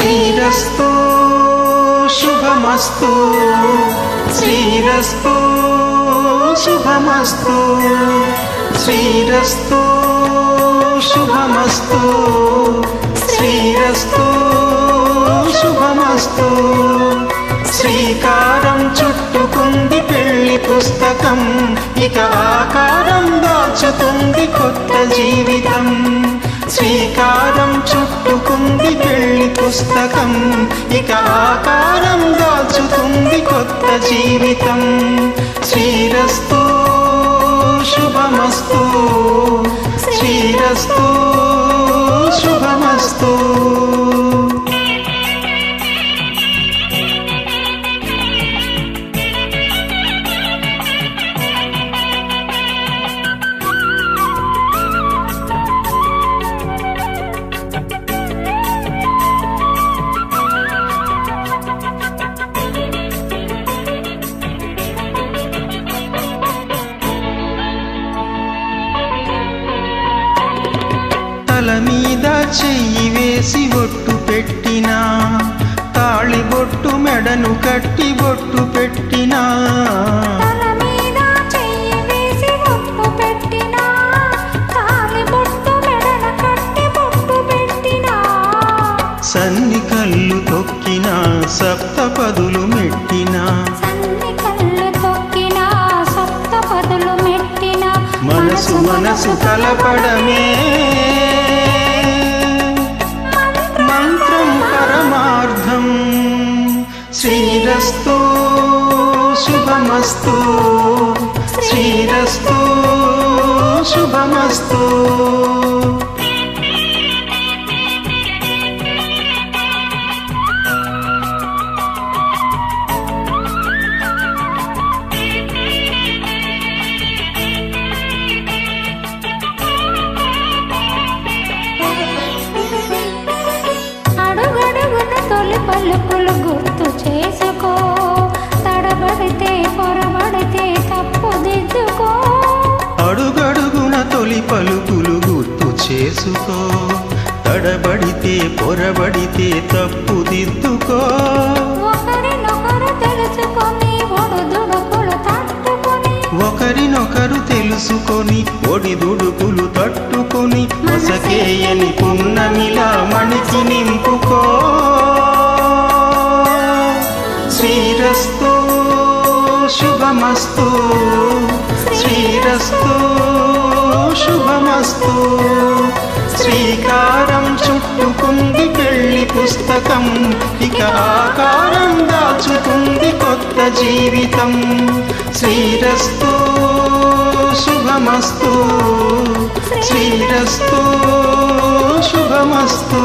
శ్రీరస్తు శుభమస్తు శ్రీరస్తు శుభమస్తు శ్రీరస్తు శుభమస్తు శ్రీరస్తు శుభమస్తు శ్రీకారం చుట్టుకుంది పెళ్లి పుస్తకం ఇక ఆకారం దాచుతుంది కొత్త జీవితం శ్రీకారం చుట్టుకుంది పెళ్లి పుస్తకం ఇక ఆకారం దాచుతుంది కొత్త జీవితం శ్రీరస్తు శుభమస్తు శ్రీరస్తు శుభమస్తు తల మీద చెయ్యి వేసి బొట్టు పెట్టినా తాళి బొట్టు మెడను కట్టి బొట్టు పెట్టినా సన్ని కళ్ళు తొక్కినా సప్తపదులు మెట్టినా మనసు మనసు కలపడమే మంత్రం పరమార్థం శ్రీరస్తు శుభమస్తు శ్రీరస్తు శుభమస్తు పలుకులు గుర్తు చేసుకో తడబడితే పొరబడితే తప్పు దిద్దుకో అడుగడుగున తొలి పలుకులు గుర్తు చేసుకో తడబడితే పొరబడితే తప్పు దిద్దుకో ఒకరినొకరు తెలుసుకొని ఒడిదుడుకులు తట్టుకొని ఒకరినొకరు తెలుసుకొని ఒడిదుడుకులు తట్టుకొని మసకేయని పున్నమిలా మణికి నింపుకో శ్రీరస్తు శుభమస్తు శ్రీరస్తు శుభమస్తు శ్రీకారం చుట్టుకుంది పెళ్లి పుస్తకం ఇక ఆకారం దాచుతుంది కొత్త జీవితం శ్రీరస్తు శుభమస్తు శ్రీరస్తు శుభమస్తు